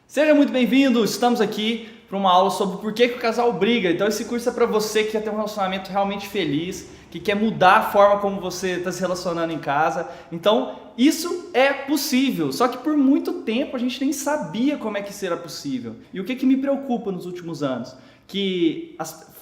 Seja muito bem-vindo, estamos aqui para uma aula sobre por que o casal briga. Então esse curso é para você que quer ter um relacionamento realmente feliz, que quer mudar a forma como você está se relacionando em casa. Então isso é possível, só que por muito tempo a gente nem sabia como é que isso era possível. E o que me preocupa nos últimos anos?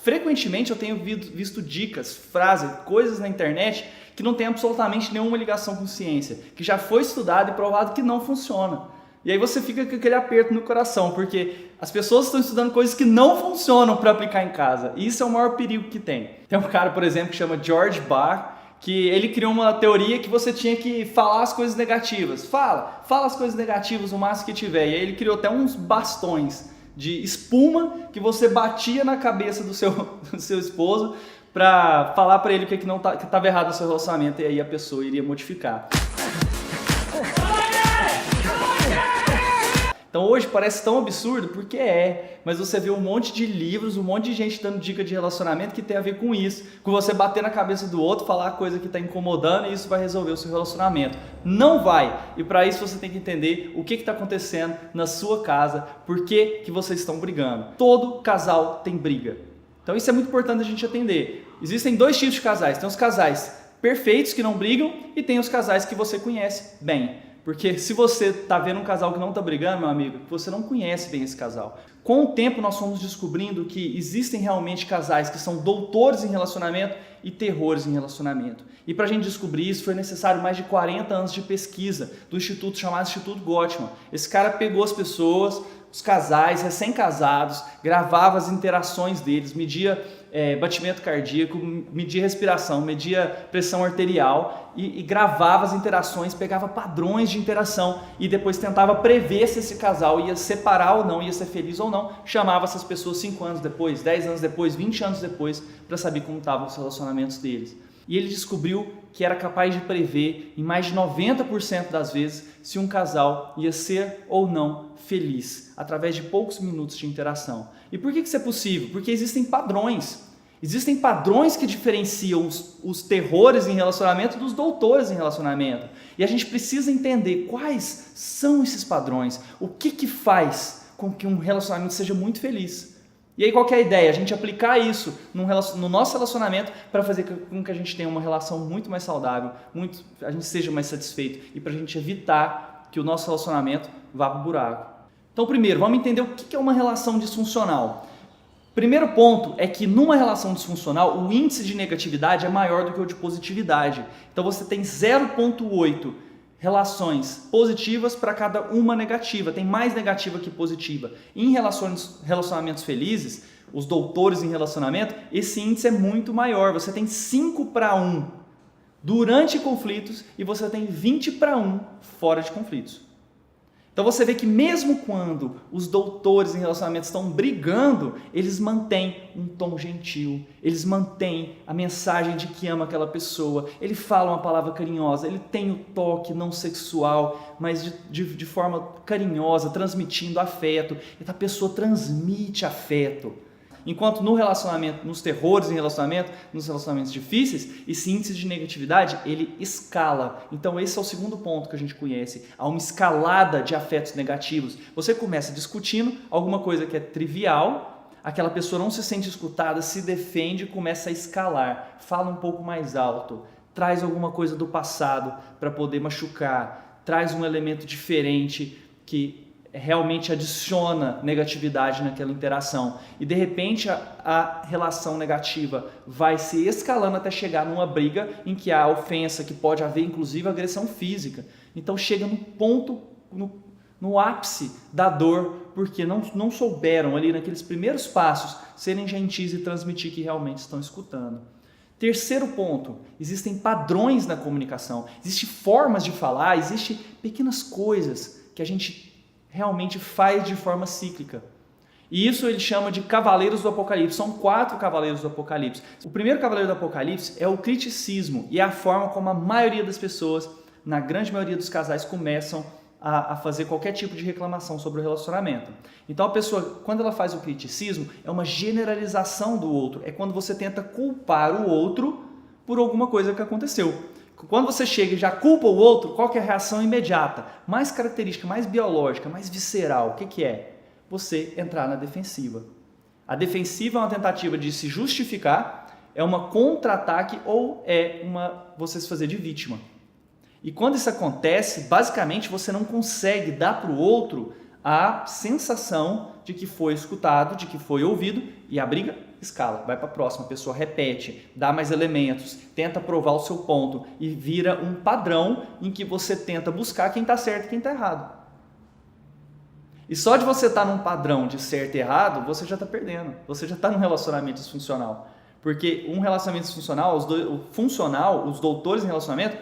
Frequentemente eu tenho visto dicas, frases, coisas na internet que não tem absolutamente nenhuma ligação com ciência, que já foi estudado e provado que não funciona. E aí você fica com aquele aperto no coração, porque as pessoas estão estudando coisas que não funcionam para aplicar em casa. E isso é o maior perigo que tem. Tem um cara, por exemplo, que chama George Bach, que ele criou uma teoria que você tinha que falar as coisas negativas. Fala as coisas negativas o máximo que tiver. E aí ele criou até uns bastões de espuma que você batia na cabeça do seu esposo para falar para ele o que estava errado no seu relacionamento, e aí a pessoa iria modificar. Então hoje parece tão absurdo porque mas você vê um monte de livros, um monte de gente dando dica de relacionamento que tem a ver com isso, com você bater na cabeça do outro, falar a coisa que está incomodando, e isso vai resolver o seu relacionamento. Não vai! E para isso você tem que entender o que está acontecendo na sua casa, por que vocês estão brigando. Todo casal tem briga. Então isso é muito importante a gente atender. Existem dois tipos de casais. Tem os casais perfeitos que não brigam e tem os casais que você conhece bem. Porque se você está vendo um casal que não está brigando, meu amigo, você não conhece bem esse casal. Com o tempo nós fomos descobrindo que existem realmente casais que são doutores em relacionamento e terrores em relacionamento. E para a gente descobrir isso foi necessário mais de 40 anos de pesquisa do instituto chamado Instituto Gottman. Esse cara pegou as pessoas, os casais recém-casados, gravava as interações deles, media batimento cardíaco, media respiração, media pressão arterial e gravava as interações, pegava padrões de interação e depois tentava prever se esse casal ia separar ou não, ia ser feliz ou não. Chamava essas pessoas 5 anos depois, 10 anos depois, 20 anos depois para saber como estavam os relacionamentos deles. E ele descobriu que era capaz de prever em mais de 90% das vezes se um casal ia ser ou não feliz, através de poucos minutos de interação. E por que isso é possível? Porque existem padrões. Existem padrões que diferenciam os terrores em relacionamento dos doutores em relacionamento. E a gente precisa entender quais são esses padrões, o que faz com que um relacionamento seja muito feliz. E aí qual que é a ideia? A gente aplicar isso no nosso relacionamento para fazer com que a gente tenha uma relação muito mais saudável, a gente seja mais satisfeito e para a gente evitar que o nosso relacionamento vá para o buraco. Então primeiro, vamos entender o que é uma relação disfuncional. Primeiro ponto é que numa relação disfuncional o índice de negatividade é maior do que o de positividade. Então você tem 0,8 relações positivas para cada uma negativa, tem mais negativa que positiva. Em relacionamentos felizes, os doutores em relacionamento, esse índice é muito maior, você tem 5:1 durante conflitos e você tem 20:1 fora de conflitos. Então você vê que mesmo quando os doutores em relacionamento estão brigando, eles mantêm um tom gentil, eles mantêm a mensagem de que ama aquela pessoa, ele fala uma palavra carinhosa, ele tem o toque não sexual, mas de forma carinhosa, transmitindo afeto. E a pessoa transmite afeto. Enquanto no relacionamento, nos terrores em relacionamento, nos relacionamentos difíceis, esse índice de negatividade, ele escala. Então esse é o segundo ponto que a gente conhece. Há uma escalada de afetos negativos. Você começa discutindo alguma coisa que é trivial, aquela pessoa não se sente escutada, se defende e começa a escalar. Fala um pouco mais alto, traz alguma coisa do passado para poder machucar, traz um elemento diferente que realmente adiciona negatividade naquela interação. E de repente a relação negativa vai se escalando até chegar numa briga em que há ofensa, que pode haver inclusive agressão física. Então chega no ponto, no ápice da dor, porque não souberam ali naqueles primeiros passos serem gentis e transmitir que realmente estão escutando. Terceiro ponto, existem padrões na comunicação, existem formas de falar, existem pequenas coisas que a gente realmente faz de forma cíclica. E isso ele chama de cavaleiros do Apocalipse. São 4 cavaleiros do Apocalipse. O primeiro cavaleiro do Apocalipse é o criticismo e é a forma como a maioria das pessoas, na grande maioria dos casais, começam a fazer qualquer tipo de reclamação sobre o relacionamento. Então a pessoa, quando ela faz o criticismo, é uma generalização do outro. É quando você tenta culpar o outro por alguma coisa que aconteceu. Quando você chega e já culpa o outro, qual que é a reação imediata? Mais característica, mais biológica, mais visceral. O que, que é? Você entrar na defensiva. A defensiva é uma tentativa de se justificar, é uma contra-ataque ou você se fazer de vítima. E quando isso acontece, basicamente você não consegue dar para o outro a sensação de que foi escutado, de que foi ouvido, e a briga escala, vai para a próxima, a pessoa repete, dá mais elementos, tenta provar o seu ponto e vira um padrão em que você tenta buscar quem está certo e quem está errado. E só de você estar num padrão de certo e errado, você já está perdendo, você já está num relacionamento disfuncional. Porque um relacionamento disfuncional, os doutores em relacionamento,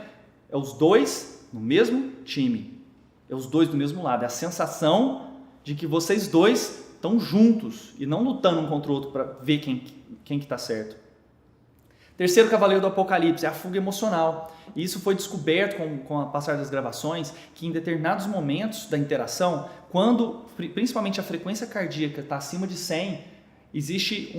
é os dois no mesmo time, é os dois do mesmo lado, é a sensação de que vocês dois estão juntos e não lutando um contra o outro para ver quem que está certo. Terceiro cavaleiro do Apocalipse é a fuga emocional. E isso foi descoberto com a passar das gravações, que em determinados momentos da interação, quando principalmente a frequência cardíaca está acima de 100, existe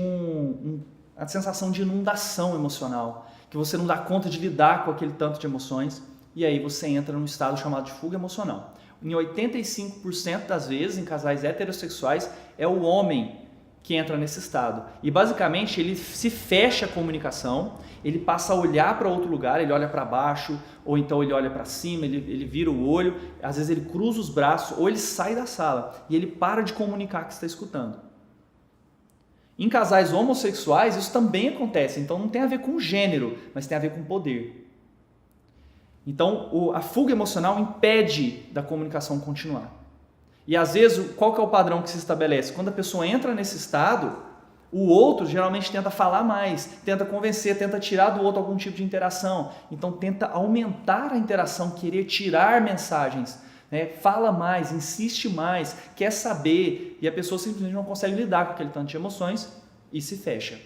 a sensação de inundação emocional, que você não dá conta de lidar com aquele tanto de emoções, e aí você entra num estado chamado de fuga emocional. Em 85% das vezes, em casais heterossexuais, é o homem que entra nesse estado. E basicamente ele se fecha a comunicação, ele passa a olhar para outro lugar, ele olha para baixo, ou então ele olha para cima, ele vira o olho, às vezes ele cruza os braços, ou ele sai da sala e ele para de comunicar que está escutando. Em casais homossexuais isso também acontece, então não tem a ver com gênero, mas tem a ver com poder. Então a fuga emocional impede da comunicação continuar. E às vezes, qual que é o padrão que se estabelece? Quando a pessoa entra nesse estado, o outro geralmente tenta falar mais, tenta convencer, tenta tirar do outro algum tipo de interação. Então tenta aumentar a interação, querer tirar mensagens, né? Fala mais, insiste mais, quer saber, e a pessoa simplesmente não consegue lidar com aquele tanto de emoções e se fecha.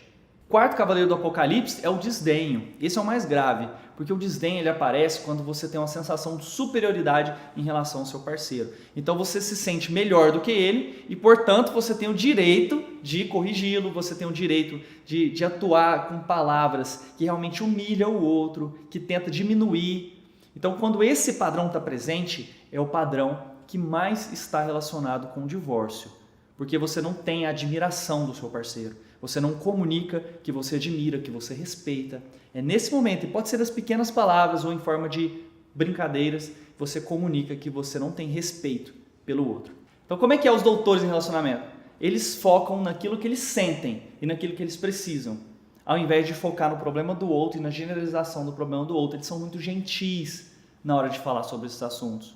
Quarto cavaleiro do Apocalipse é o desdenho. Esse é o mais grave, porque o desdenho ele aparece quando você tem uma sensação de superioridade em relação ao seu parceiro. Então você se sente melhor do que ele e, portanto, você tem o direito de corrigi-lo, você tem o direito de atuar com palavras que realmente humilham o outro, que tenta diminuir. Então, quando esse padrão está presente, é o padrão que mais está relacionado com o divórcio, porque você não tem a admiração do seu parceiro. Você não comunica que você admira, que você respeita. É nesse momento, e pode ser das pequenas palavras ou em forma de brincadeiras, você comunica que você não tem respeito pelo outro. Então, como é que é os doutores em relacionamento? Eles focam naquilo que eles sentem e naquilo que eles precisam, ao invés de focar no problema do outro e na generalização do problema do outro. Eles são muito gentis na hora de falar sobre esses assuntos.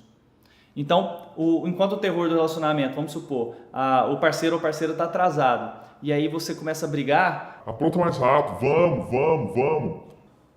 Então, enquanto o terror do relacionamento, vamos supor, o parceiro ou parceira está atrasado, e aí você começa a brigar. Apronta mais rápido, vamos.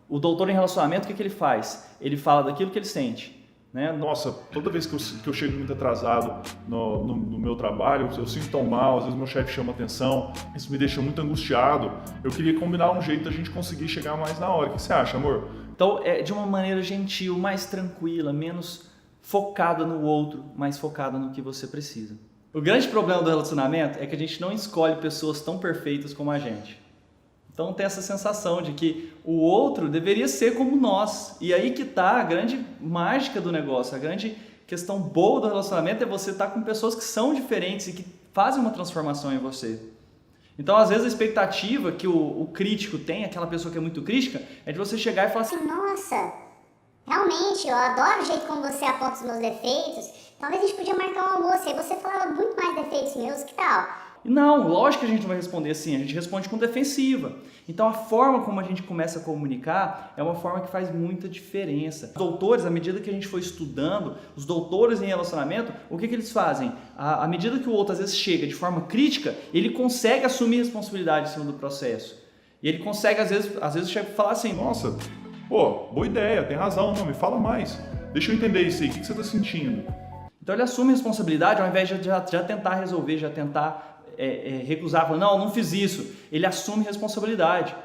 O doutor em relacionamento, o que ele faz? Ele fala daquilo que ele sente. Né? Nossa, toda vez que eu chego muito atrasado no meu trabalho, eu sinto tão mal, às vezes meu chefe chama atenção, isso me deixa muito angustiado. Eu queria combinar um jeito da gente conseguir chegar mais na hora. O que você acha, amor? Então, é de uma maneira gentil, mais tranquila, menos focada no outro, mais focada no que você precisa. O grande problema do relacionamento é que a gente não escolhe pessoas tão perfeitas como a gente. Então tem essa sensação de que o outro deveria ser como nós. E aí que está a grande mágica do negócio, a grande questão boa do relacionamento é você estar com pessoas que são diferentes e que fazem uma transformação em você. Então às vezes a expectativa que o crítico tem, aquela pessoa que é muito crítica, é de você chegar e falar assim: nossa, realmente, eu adoro o jeito como você aponta os meus defeitos. Talvez a gente podia marcar um almoço, aí você falava muito mais defeitos meus, que tal? Não, lógico que a gente não vai responder assim, a gente responde com defensiva. Então a forma como a gente começa a comunicar é uma forma que faz muita diferença. Os doutores, à medida que a gente foi estudando, os doutores em relacionamento, o que eles fazem? À medida que o outro às vezes chega de forma crítica, ele consegue assumir responsabilidade em cima do processo. E ele consegue às vezes chega a falar assim: nossa, pô, boa ideia, tem razão, não, me fala mais. Deixa eu entender isso aí, o que você está sentindo? Então ele assume responsabilidade ao invés de já tentar resolver, já tentar recusar, falar, não fiz isso. Ele assume responsabilidade.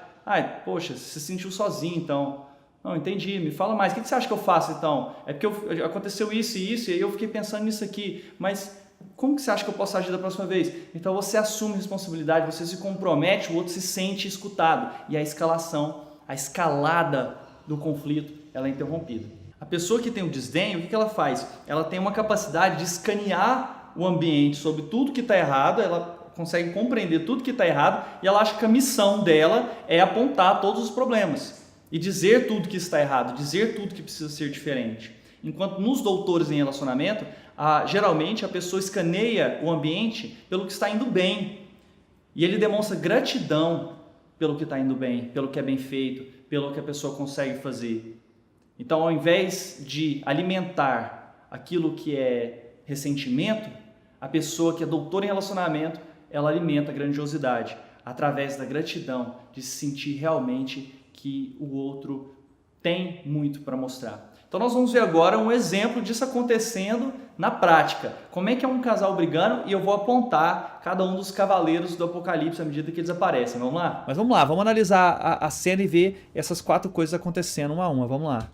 Poxa, você se sentiu sozinho então. Não, entendi, me fala mais. O que você acha que eu faço então? É porque aconteceu isso e isso, e aí eu fiquei pensando nisso aqui. Mas como que você acha que eu posso agir da próxima vez? Então você assume responsabilidade, você se compromete, o outro se sente escutado. E a escalada do conflito ela é interrompida. A pessoa que tem o desdém, o que ela faz? Ela tem uma capacidade de escanear o ambiente sobre tudo que está errado, ela consegue compreender tudo que está errado e ela acha que a missão dela é apontar todos os problemas e dizer tudo que está errado, dizer tudo que precisa ser diferente. Enquanto nos doutores em relacionamento, geralmente a pessoa escaneia o ambiente pelo que está indo bem e ele demonstra gratidão pelo que está indo bem, pelo que é bem feito, pelo que a pessoa consegue fazer. Então, ao invés de alimentar aquilo que é ressentimento, a pessoa que é doutora em relacionamento, ela alimenta a grandiosidade através da gratidão, de se sentir realmente que o outro tem muito para mostrar. Então nós vamos ver agora um exemplo disso acontecendo na prática. Como é que é um casal brigando e eu vou apontar cada um dos cavaleiros do Apocalipse à medida que eles aparecem. Vamos lá? Mas vamos lá, vamos analisar a cena e ver essas 4 coisas acontecendo uma a uma. Vamos lá.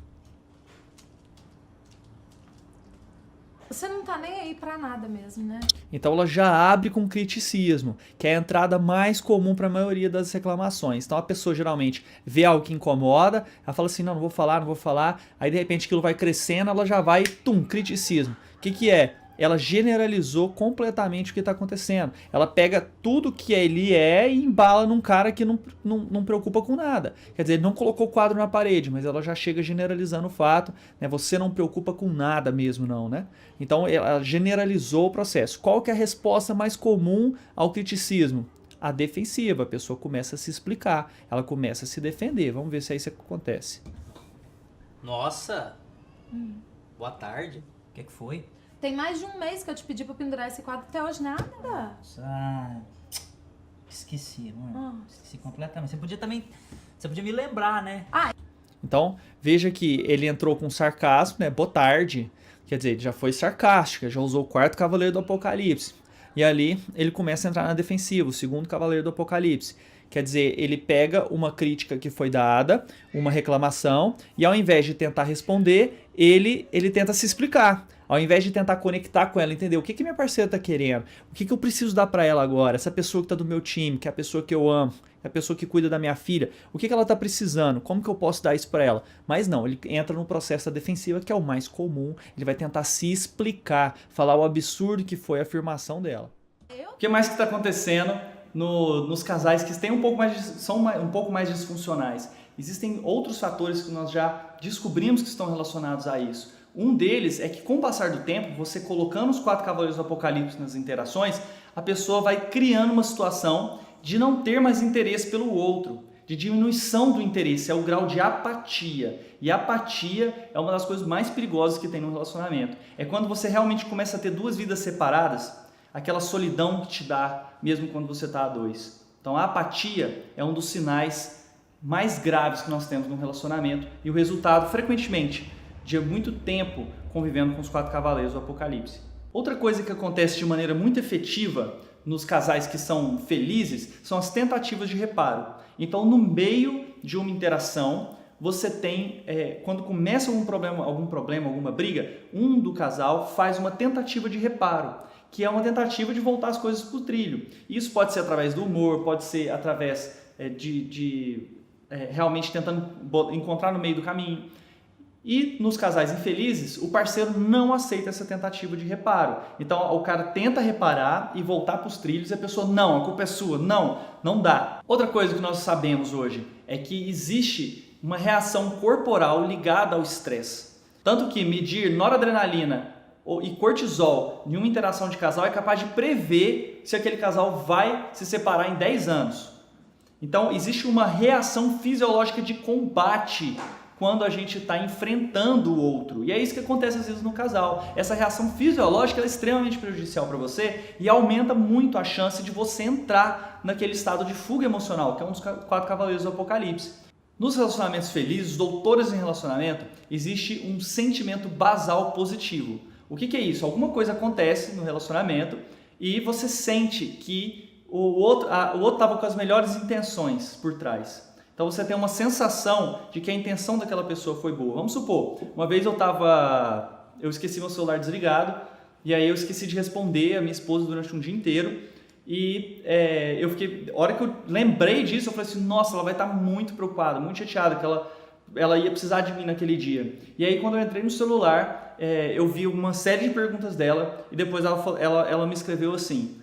Você não tá nem aí pra nada mesmo, né? Então ela já abre com criticismo, que é a entrada mais comum para a maioria das reclamações. Então a pessoa geralmente vê algo que incomoda, ela fala assim, não vou falar, aí de repente aquilo vai crescendo, ela já vai, criticismo. O que é? Ela generalizou completamente o que está acontecendo. Ela pega tudo que ele é e embala num cara que não preocupa com nada. Quer dizer, ele não colocou o quadro na parede, mas ela já chega generalizando o fato, né? Você não preocupa com nada mesmo, não, né? Então, ela generalizou o processo. Qual que é a resposta mais comum ao criticismo? A defensiva. A pessoa começa a se explicar, ela começa a se defender. Vamos ver se é isso que acontece. Nossa! Boa tarde. O que foi? Tem mais de um mês que eu te pedi pra pendurar esse quadro, até hoje nada. Ah, esqueci, mano. Esqueci completamente. Você podia me lembrar, né? Então, veja que ele entrou com sarcasmo, né? Boa tarde. Quer dizer, ele já foi sarcástica, já usou o 4º cavaleiro do Apocalipse. E ali ele começa a entrar na defensiva, o 2º cavaleiro do Apocalipse. Quer dizer, ele pega uma crítica que foi dada, uma reclamação, e ao invés de tentar responder, ele tenta se explicar. Ao invés de tentar conectar com ela, entender o que minha parceira está querendo, o que eu preciso dar para ela agora, essa pessoa que está do meu time, que é a pessoa que eu amo, que é a pessoa que cuida da minha filha, o que ela está precisando, como que eu posso dar isso para ela? Mas não, ele entra no processo da defensiva, que é o mais comum, ele vai tentar se explicar, falar o absurdo que foi a afirmação dela. O que mais que está acontecendo nos casais que têm são um pouco mais disfuncionais? Existem outros fatores que nós já descobrimos que estão relacionados a isso. Um deles é que, com o passar do tempo, você colocando os 4 cavaleiros do Apocalipse nas interações, a pessoa vai criando uma situação de não ter mais interesse pelo outro, de diminuição do interesse, é o grau de apatia. E a apatia é uma das coisas mais perigosas que tem no relacionamento. É quando você realmente começa a ter 2 vidas separadas, aquela solidão que te dá, mesmo quando você está a 2. Então a apatia é um dos sinais mais graves que nós temos no relacionamento e o resultado, frequentemente, de muito tempo convivendo com os 4 cavaleiros do Apocalipse. Outra coisa que acontece de maneira muito efetiva nos casais que são felizes são as tentativas de reparo. Então, no meio de uma interação, você tem, quando começa algum problema, alguma briga, um do casal faz uma tentativa de reparo, que é uma tentativa de voltar as coisas para o trilho. Isso pode ser através do humor, pode ser através realmente tentando encontrar no meio do caminho. E nos casais infelizes, o parceiro não aceita essa tentativa de reparo. Então o cara tenta reparar e voltar para os trilhos e a pessoa, não, a culpa é sua, não dá. Outra coisa que nós sabemos hoje é que existe uma reação corporal ligada ao estresse. Tanto que medir noradrenalina e cortisol em uma interação de casal é capaz de prever se aquele casal vai se separar em 10 anos. Então existe uma reação fisiológica de combate quando a gente está enfrentando o outro. E é isso que acontece às vezes no casal. Essa reação fisiológica é extremamente prejudicial para você e aumenta muito a chance de você entrar naquele estado de fuga emocional, que é um dos 4 cavaleiros do Apocalipse. Nos relacionamentos felizes, doutores em relacionamento, existe um sentimento basal positivo. O que é isso? Alguma coisa acontece no relacionamento e você sente que o outro estava com as melhores intenções por trás. Então você tem uma sensação de que a intenção daquela pessoa foi boa. Vamos supor, uma vez eu esqueci meu celular desligado e aí eu esqueci de responder a minha esposa durante um dia inteiro e a hora que eu lembrei disso, eu falei assim, nossa, ela vai estar muito preocupada, muito chateada, que ela ela ia precisar de mim naquele dia. E aí quando eu entrei no celular, eu vi uma série de perguntas dela e depois ela me escreveu assim,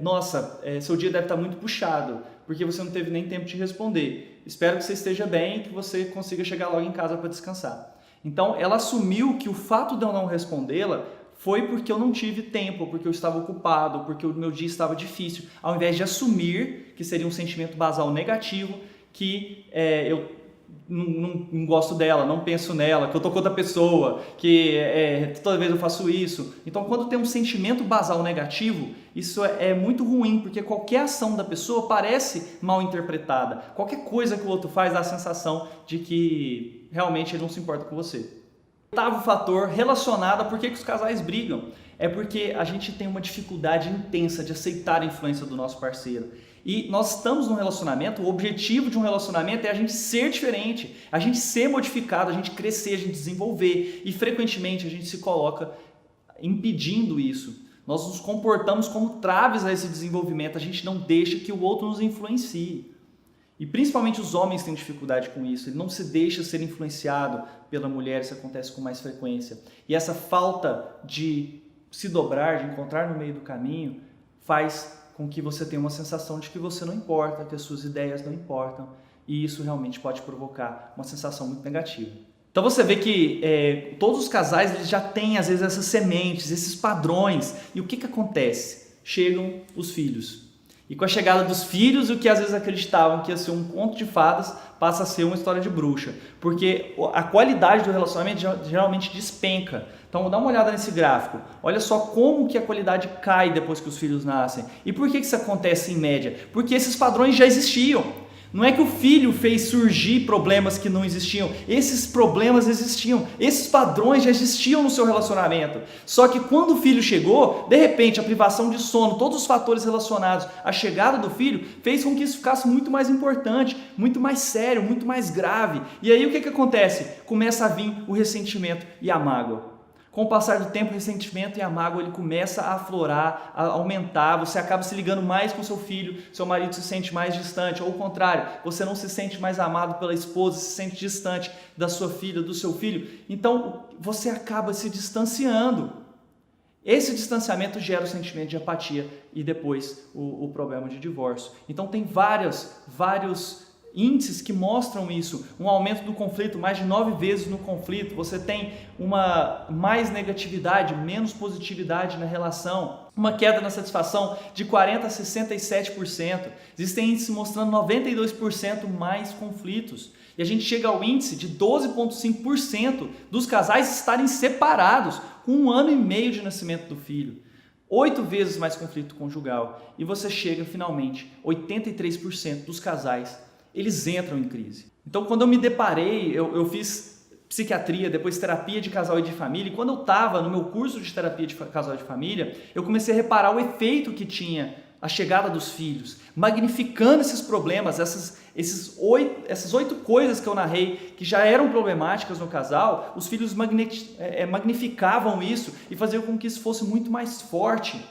nossa, seu dia deve estar muito puxado, porque você não teve nem tempo de responder. Espero que você esteja bem e que você consiga chegar logo em casa para descansar. Então ela assumiu que o fato de eu não respondê-la foi porque eu não tive tempo, porque eu estava ocupado, porque o meu dia estava difícil, ao invés de assumir que seria um sentimento basal negativo, que eu não gosto dela, não penso nela, que eu tô com outra pessoa, que toda vez eu faço isso. Então, quando tem um sentimento basal negativo, isso é muito ruim, porque qualquer ação da pessoa parece mal interpretada. Qualquer coisa que o outro faz dá a sensação de que realmente ele não se importa com você. Oitavo fator relacionado a por que os casais brigam é porque a gente tem uma dificuldade intensa de aceitar a influência do nosso parceiro. E nós estamos num relacionamento, o objetivo de um relacionamento é a gente ser diferente, a gente ser modificado, a gente crescer, a gente desenvolver. E frequentemente a gente se coloca impedindo isso. Nós nos comportamos como traves a esse desenvolvimento, a gente não deixa que o outro nos influencie. E principalmente os homens têm dificuldade com isso, ele não se deixa ser influenciado pela mulher, isso acontece com mais frequência. E essa falta de se dobrar, de encontrar no meio do caminho, faz com que você tenha uma sensação de que você não importa, que as suas ideias não importam, e isso realmente pode provocar uma sensação muito negativa. Então você vê que todos os casais eles já têm às vezes essas sementes, esses padrões, e o que acontece? Chegam os filhos. E com a chegada dos filhos, o que às vezes acreditavam que ia ser um conto de fadas, passa a ser uma história de bruxa. Porque a qualidade do relacionamento geralmente despenca. Então dá uma olhada nesse gráfico. Olha só como que a qualidade cai depois que os filhos nascem. E por que isso acontece em média? Porque esses padrões já existiam. Não é que o filho fez surgir problemas que não existiam. Esses problemas existiam. Esses padrões já existiam no seu relacionamento. Só que quando o filho chegou, de repente a privação de sono, todos os fatores relacionados à chegada do filho, fez com que isso ficasse muito mais importante, muito mais sério, muito mais grave. E aí o que acontece? Começa a vir o ressentimento e a mágoa. Com o passar do tempo, o ressentimento e a mágoa ele começa a aflorar, a aumentar, você acaba se ligando mais com seu filho, seu marido se sente mais distante, ou ao contrário, você não se sente mais amado pela esposa, se sente distante da sua filha, do seu filho, então você acaba se distanciando. Esse distanciamento gera o sentimento de apatia e depois o problema de divórcio. Então tem vários índices que mostram isso, um aumento do conflito, mais de 9 vezes no conflito, você tem uma mais negatividade, menos positividade na relação, uma queda na satisfação de 40% a 67%, existem índices mostrando 92% mais conflitos, e a gente chega ao índice de 12,5% dos casais estarem separados com 1 ano e meio de nascimento do filho. 8 vezes mais conflito conjugal, e você chega finalmente, 83% dos casais eles entram em crise. Então, quando eu me deparei, eu fiz psiquiatria, depois terapia de casal e de família, e quando eu estava no meu curso de terapia de casal e de família, eu comecei a reparar o efeito que tinha a chegada dos filhos, magnificando esses problemas, essas 8 coisas que eu narrei, que já eram problemáticas no casal, os filhos magnificavam isso e faziam com que isso fosse muito mais forte.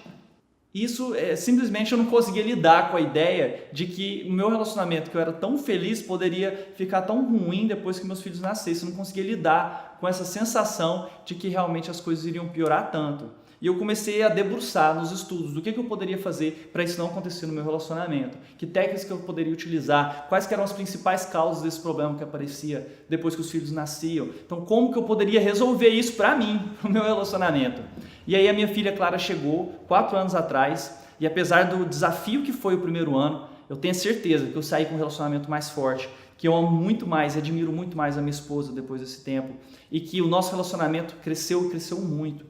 Isso, simplesmente eu não conseguia lidar com a ideia de que o meu relacionamento, que eu era tão feliz, poderia ficar tão ruim depois que meus filhos nascessem. Eu não conseguia lidar com essa sensação de que realmente as coisas iriam piorar tanto. E eu comecei a debruçar nos estudos do que eu poderia fazer para isso não acontecer no meu relacionamento, que técnicas que eu poderia utilizar, quais que eram as principais causas desse problema que aparecia depois que os filhos nasciam. Então, como que eu poderia resolver isso para mim, no meu relacionamento? E aí a minha filha Clara chegou 4 anos atrás, e apesar do desafio que foi o primeiro ano, eu tenho certeza que eu saí com um relacionamento mais forte, que eu amo muito mais e admiro muito mais a minha esposa depois desse tempo, e que o nosso relacionamento cresceu e cresceu muito.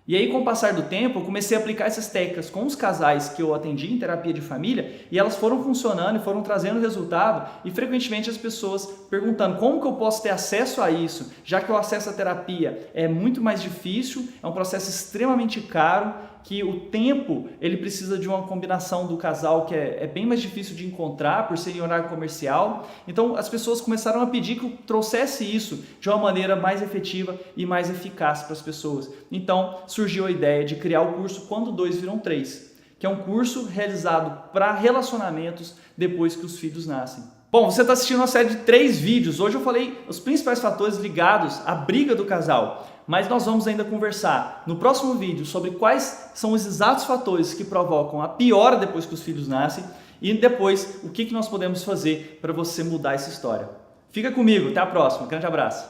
E aí, com o passar do tempo, eu comecei a aplicar essas técnicas com os casais que eu atendi em terapia de família, e elas foram funcionando e foram trazendo resultado, e frequentemente as pessoas perguntando como que eu posso ter acesso a isso, já que o acesso à terapia é muito mais difícil, é um processo extremamente caro, que o tempo ele precisa de uma combinação do casal que é bem mais difícil de encontrar por ser em horário comercial. Então as pessoas começaram a pedir que eu trouxesse isso de uma maneira mais efetiva e mais eficaz para as pessoas. Então surgiu a ideia de criar o curso Quando 2 Viram 3, que é um curso realizado para relacionamentos depois que os filhos nascem. Bom, você está assistindo uma série de 3 vídeos. Hoje eu falei os principais fatores ligados à briga do casal, mas nós vamos ainda conversar no próximo vídeo sobre quais são os exatos fatores que provocam a piora depois que os filhos nascem e depois o que nós podemos fazer para você mudar essa história. Fica comigo, até a próxima. Grande abraço.